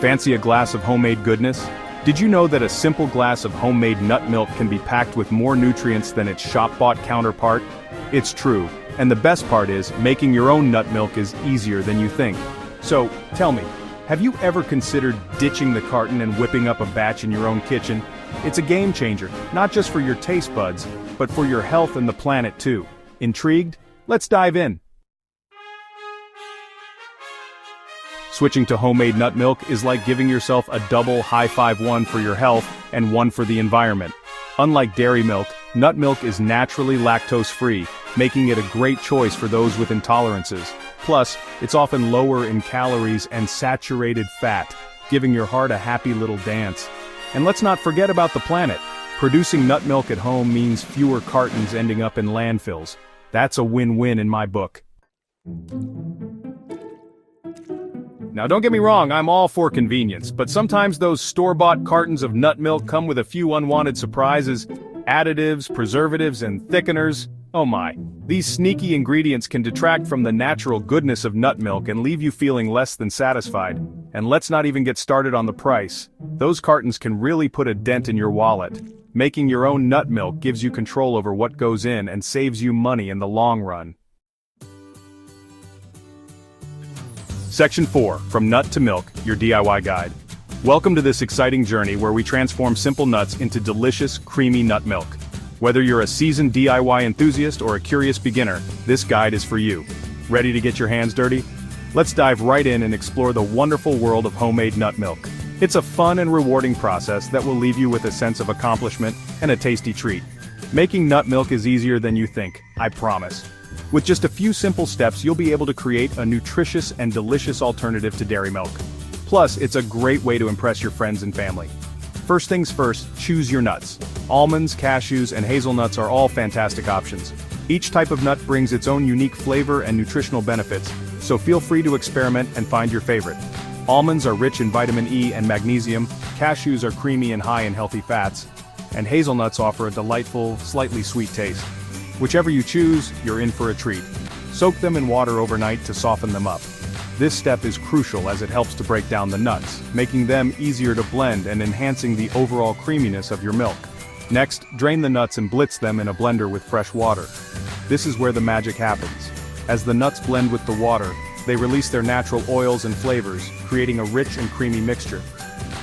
Fancy a glass of homemade goodness? Did you know that a simple glass of homemade nut milk can be packed with more nutrients than its shop-bought counterpart? It's true, and the best part is, making your own nut milk is easier than you think. So, tell me, have you ever considered ditching the carton and whipping up a batch in your own kitchen? It's a game changer, not just for your taste buds, but for your health and the planet too. Intrigued? Let's dive in. Switching to homemade nut milk is like giving yourself a double high-five, one for your health and one for the environment. Unlike dairy milk, nut milk is naturally lactose-free, making it a great choice for those with intolerances. Plus, it's often lower in calories and saturated fat, giving your heart a happy little dance. And let's not forget about the planet. Producing nut milk at home means fewer cartons ending up in landfills. That's a win-win in my book. Now don't get me wrong, I'm all for convenience, but sometimes those store-bought cartons of nut milk come with a few unwanted surprises, additives, preservatives, and thickeners. Oh my, these sneaky ingredients can detract from the natural goodness of nut milk and leave you feeling less than satisfied. And let's not even get started on the price. Those cartons can really put a dent in your wallet. Making your own nut milk gives you control over what goes in and saves you money in the long run. Section 4, From Nut to Milk, your DIY guide. Welcome to this exciting journey where we transform simple nuts into delicious, creamy nut milk. Whether you're a seasoned DIY enthusiast or a curious beginner, this guide is for you. Ready to get your hands dirty? Let's dive right in and explore the wonderful world of homemade nut milk. It's a fun and rewarding process that will leave you with a sense of accomplishment and a tasty treat. Making nut milk is easier than you think, I promise. With just a few simple steps, you'll be able to create a nutritious and delicious alternative to dairy milk. Plus, it's a great way to impress your friends and family. First things first, choose your nuts. Almonds, cashews, and hazelnuts are all fantastic options. Each type of nut brings its own unique flavor and nutritional benefits, so feel free to experiment and find your favorite. Almonds are rich in vitamin E and magnesium, cashews are creamy and high in healthy fats, and hazelnuts offer a delightful, slightly sweet taste. Whichever you choose, you're in for a treat. Soak them in water overnight to soften them up. This step is crucial as it helps to break down the nuts, making them easier to blend and enhancing the overall creaminess of your milk. Next, drain the nuts and blitz them in a blender with fresh water. This is where the magic happens. As the nuts blend with the water, they release their natural oils and flavors, creating a rich and creamy mixture.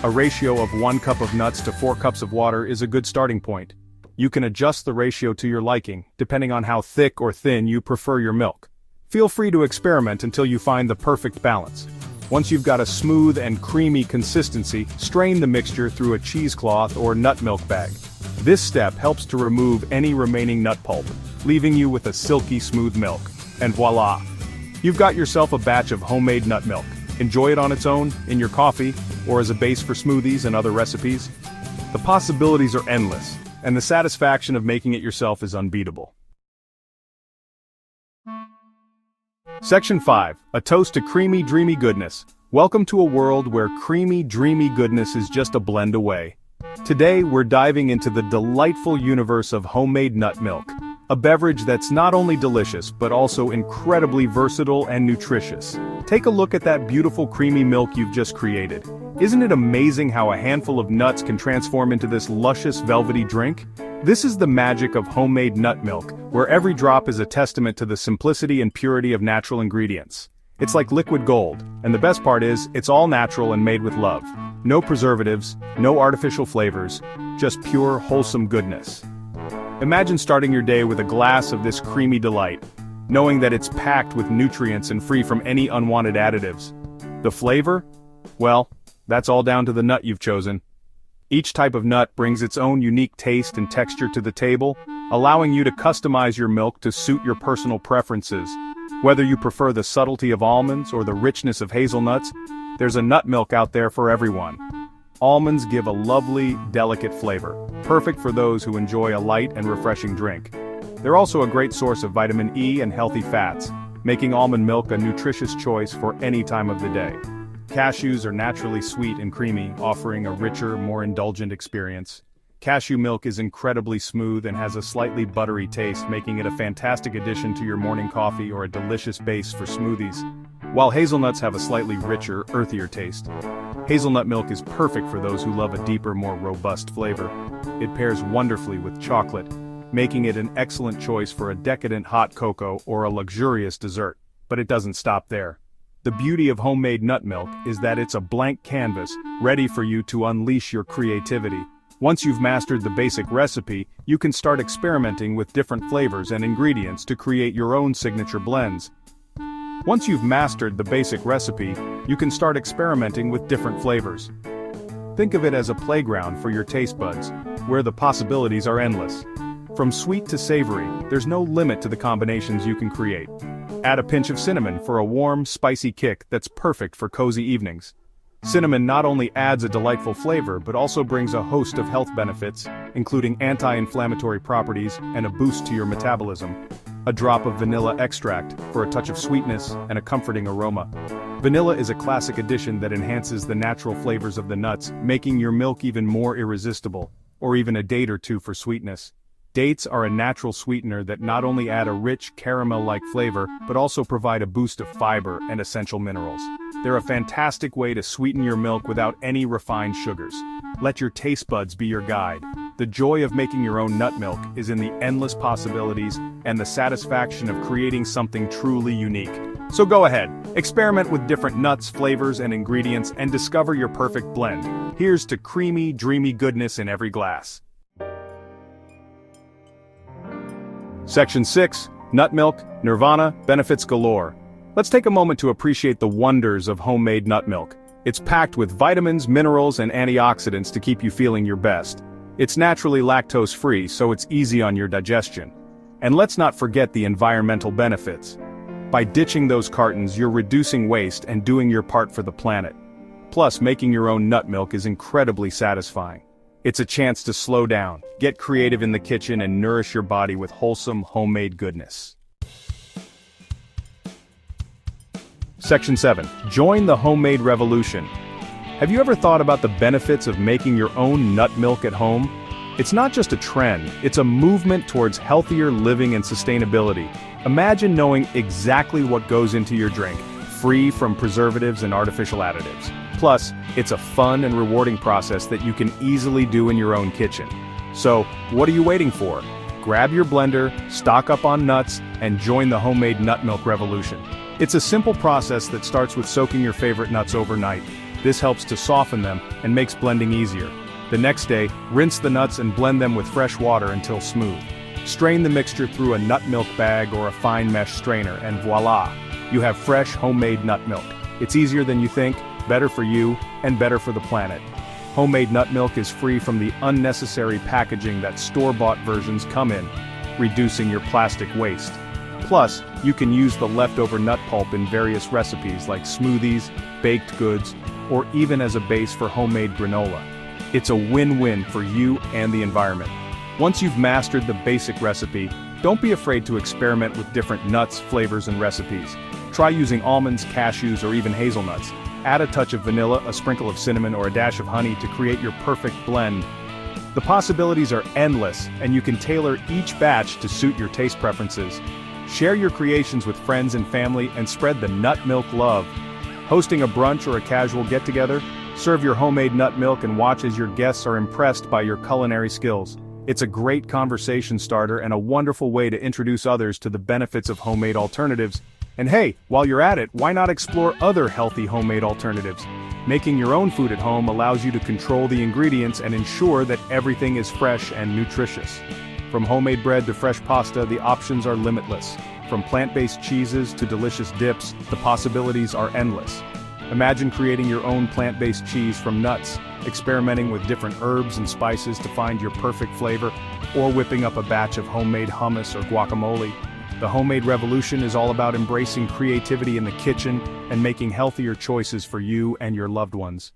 A ratio of 1 cup of nuts to 4 cups of water is a good starting point. You can adjust the ratio to your liking, depending on how thick or thin you prefer your milk. Feel free to experiment until you find the perfect balance. Once you've got a smooth and creamy consistency, strain the mixture through a cheesecloth or nut milk bag. This step helps to remove any remaining nut pulp, leaving you with a silky smooth milk. And voila! You've got yourself a batch of homemade nut milk. Enjoy it on its own, in your coffee, or as a base for smoothies and other recipes. The possibilities are endless, and the satisfaction of making it yourself is unbeatable. Section 5, A Toast to Creamy, Dreamy Goodness. Welcome to a world where creamy, dreamy goodness is just a blend away. Today, we're diving into the delightful universe of homemade nut milk. A beverage that's not only delicious, but also incredibly versatile and nutritious. Take a look at that beautiful creamy milk you've just created. Isn't it amazing how a handful of nuts can transform into this luscious, velvety drink? This is the magic of homemade nut milk, where every drop is a testament to the simplicity and purity of natural ingredients. It's like liquid gold, and the best part is, it's all natural and made with love. No preservatives, no artificial flavors, just pure, wholesome goodness. Imagine starting your day with a glass of this creamy delight, knowing that it's packed with nutrients and free from any unwanted additives. The flavor? Well, that's all down to the nut you've chosen. Each type of nut brings its own unique taste and texture to the table, allowing you to customize your milk to suit your personal preferences. Whether you prefer the subtlety of almonds or the richness of hazelnuts, there's a nut milk out there for everyone. Almonds give a lovely, delicate flavor, perfect for those who enjoy a light and refreshing drink. They're also a great source of vitamin E and healthy fats, making almond milk a nutritious choice for any time of the day. Cashews are naturally sweet and creamy, offering a richer, more indulgent experience. Cashew milk is incredibly smooth and has a slightly buttery taste, making it a fantastic addition to your morning coffee or a delicious base for smoothies. While hazelnuts have a slightly richer, earthier taste. Hazelnut milk is perfect for those who love a deeper, more robust flavor. It pairs wonderfully with chocolate, making it an excellent choice for a decadent hot cocoa or a luxurious dessert. But it doesn't stop there. The beauty of homemade nut milk is that it's a blank canvas, ready for you to unleash your creativity. Once you've mastered the basic recipe, you can start experimenting with different flavors and ingredients to create your own signature blends. Once you've mastered the basic recipe, you can start experimenting with different flavors. Think of it as a playground for your taste buds, where the possibilities are endless. From sweet to savory, there's no limit to the combinations you can create. Add a pinch of cinnamon for a warm, spicy kick that's perfect for cozy evenings. Cinnamon not only adds a delightful flavor but also brings a host of health benefits, including anti-inflammatory properties and a boost to your metabolism. A drop of vanilla extract for a touch of sweetness and a comforting aroma. Vanilla is a classic addition that enhances the natural flavors of the nuts, making your milk even more irresistible, or even a date or two for sweetness. Dates are a natural sweetener that not only add a rich caramel-like flavor, but also provide a boost of fiber and essential minerals. They're a fantastic way to sweeten your milk without any refined sugars. Let your taste buds be your guide. The joy of making your own nut milk is in the endless possibilities and the satisfaction of creating something truly unique. So go ahead, experiment with different nuts, flavors, and ingredients and discover your perfect blend. Here's to creamy, dreamy goodness in every glass. Section 6, Nut Milk, Nirvana, Benefits Galore. Let's take a moment to appreciate the wonders of homemade nut milk. It's packed with vitamins, minerals, and antioxidants to keep you feeling your best. It's naturally lactose-free, so it's easy on your digestion. And let's not forget the environmental benefits. By ditching those cartons, you're reducing waste and doing your part for the planet. Plus, making your own nut milk is incredibly satisfying. It's a chance to slow down, get creative in the kitchen, and nourish your body with wholesome, homemade goodness. Section 7. Join the homemade revolution. Have you ever thought about the benefits of making your own nut milk at home? It's not just a trend, it's a movement towards healthier living and sustainability. Imagine knowing exactly what goes into your drink, free from preservatives and artificial additives. Plus, it's a fun and rewarding process that you can easily do in your own kitchen. So, what are you waiting for? Grab your blender, stock up on nuts, and join the homemade nut milk revolution. It's a simple process that starts with soaking your favorite nuts overnight. This helps to soften them and makes blending easier. The next day, rinse the nuts and blend them with fresh water until smooth. Strain the mixture through a nut milk bag or a fine mesh strainer, and voila! You have fresh, homemade nut milk. It's easier than you think, better for you, and better for the planet. Homemade nut milk is free from the unnecessary packaging that store-bought versions come in, reducing your plastic waste. Plus, you can use the leftover nut pulp in various recipes like smoothies, baked goods, or even as a base for homemade granola. It's a win-win for you and the environment. Once you've mastered the basic recipe, don't be afraid to experiment with different nuts, flavors, and recipes. Try using almonds, cashews, or even hazelnuts. Add a touch of vanilla, a sprinkle of cinnamon, or a dash of honey to create your perfect blend. The possibilities are endless, and you can tailor each batch to suit your taste preferences. Share your creations with friends and family and spread the nut milk love. Hosting a brunch or a casual get-together? Serve your homemade nut milk and watch as your guests are impressed by your culinary skills. It's a great conversation starter and a wonderful way to introduce others to the benefits of homemade alternatives. And hey, while you're at it, why not explore other healthy homemade alternatives? Making your own food at home allows you to control the ingredients and ensure that everything is fresh and nutritious. From homemade bread to fresh pasta, the options are limitless. From plant-based cheeses to delicious dips, the possibilities are endless. Imagine creating your own plant-based cheese from nuts, experimenting with different herbs and spices to find your perfect flavor, or whipping up a batch of homemade hummus or guacamole. The homemade revolution is all about embracing creativity in the kitchen and making healthier choices for you and your loved ones.